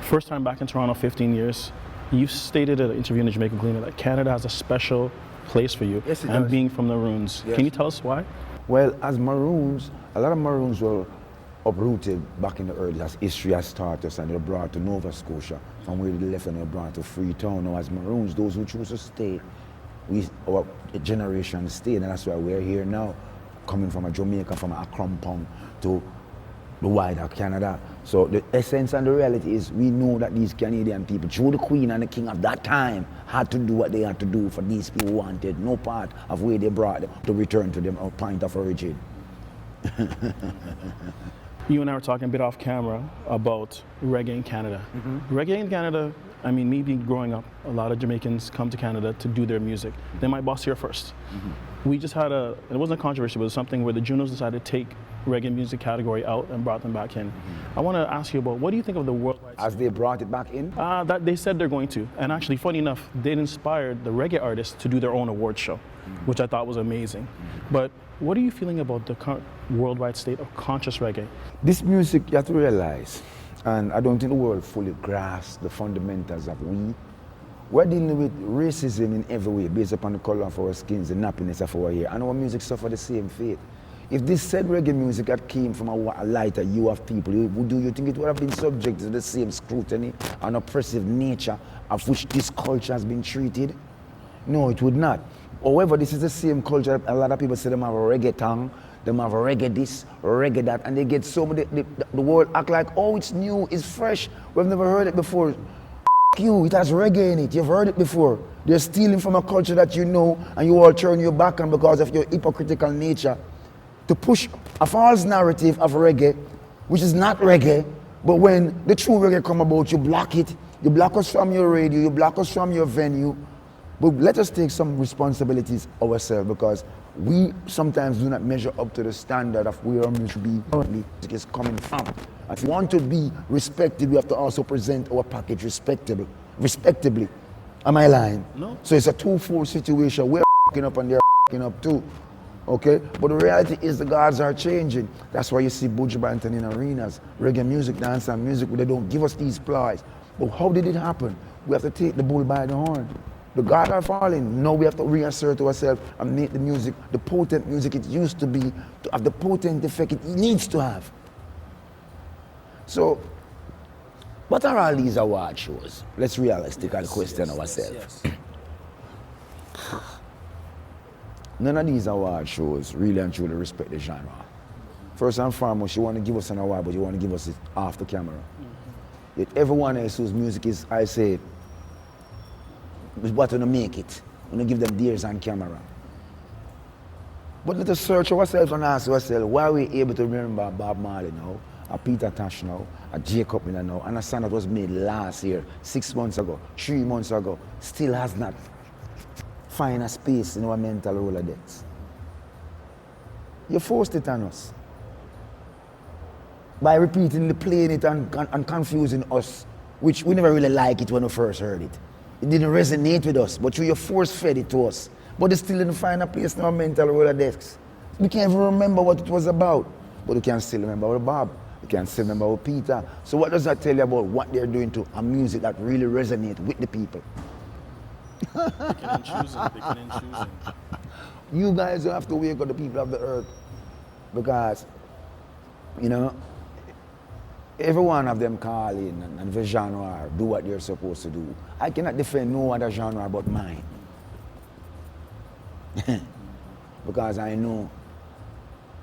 First time back in Toronto, 15 years. You stated in an interview in the Jamaican Gleaner that Canada has a special place for you. Yes, it and does. being from the Maroons. Yes. Can you tell us why? Well, as Maroons, a lot of Maroons were uprooted back in the early, as history has taught us, and they were brought to Nova Scotia, from where they left and they were brought to Freetown. Now as Maroons, those who choose to stay, our generation stayed, and that's why we're here now, coming from a Jamaica, from a Crumpong to the wider Canada. So the essence and the reality is we know that these Canadian people, through the Queen and the King of that time, had to do what they had to do for these people who wanted no part of where they brought them to return to them, our point of origin. You and I were talking a bit off camera about reggae in Canada. Reggae in Canada, I mean, me being growing up, a lot of Jamaicans come to Canada to do their music. They might boss here first. We just had it wasn't a controversy, but it was something where the Junos decided to take reggae music category out and brought them back in. I want to ask you about, what do you think of the worldwide? As they brought it back in? That they said they're going to. And actually, funny enough, they inspired the reggae artists to do their own award show, which I thought was amazing. But what are you feeling about the current worldwide state of conscious reggae? This music, you have to realize, and I don't think the world fully grasps the fundamentals of we're dealing with racism in every way, based upon the color of our skins, the nappiness of our hair, and our music suffer the same fate. If this said reggae music that came from a lighter hue of people, do you think it would have been subject to the same scrutiny and oppressive nature of which this culture has been treated? No, it would not. However, this is the same culture. A lot of people say them have a reggae tongue, them have a reggae this, reggae that, and they get so many, the world act like, oh, it's new, it's fresh, we've never heard it before. You, it has reggae in it, you've heard it before. They're stealing from a culture that you know, and you all turn your back on because of your hypocritical nature to push a false narrative of reggae, which is not reggae, but when the true reggae come about, you block it, you block us from your radio, you block us from your venue. But let us take some responsibilities ourselves, because we sometimes do not measure up to the standard of where our music is coming from. If we want to be respected, we have to also present our package respectably. Am I lying? No. So it's a two-fold situation. We're f***ing up and they're f***ing up too. Okay? But the reality is the gods are changing. That's why you see Buju Banton in arenas, reggae music, dance and music, they don't give us these plies. But how did it happen? We have to take the bull by the horn. The gods are falling. Now we have to reassert ourselves and make the music, the potent music it used to be, to have the potent effect it needs to have. So, what are all these award shows? Let's realistically question ourselves. None of these award shows really and truly respect the genre. First and foremost, you want to give us an award, but you want to give us it off the camera. Yet everyone else whose music is, I say, is what to make it. We give them theirs on camera. But let us search ourselves and ask ourselves, why are we able to remember Bob Marley now, a Peter Tosh now, a Jacob Miller now, and a song that was made last year, 6 months ago, 3 months ago, still has not find a space in our mental Rolodex. You forced it on us by repeatedly playing it and confusing us, which we never really liked it when we first heard it. It didn't resonate with us, but you force-fed it to us. But it still didn't find a place in our mental Rolodex. We can't even remember what it was about, but we can still remember our Bob. We can still remember our Peter. So what does that tell you about what they're doing to a music that really resonates with the people? They can choose it. You guys have to wake up the people of the earth, because, you know, every one of them call in and the genre do what they're supposed to do. I cannot defend no other genre but mine. Because I know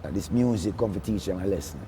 that this music comes to teach them a lesson.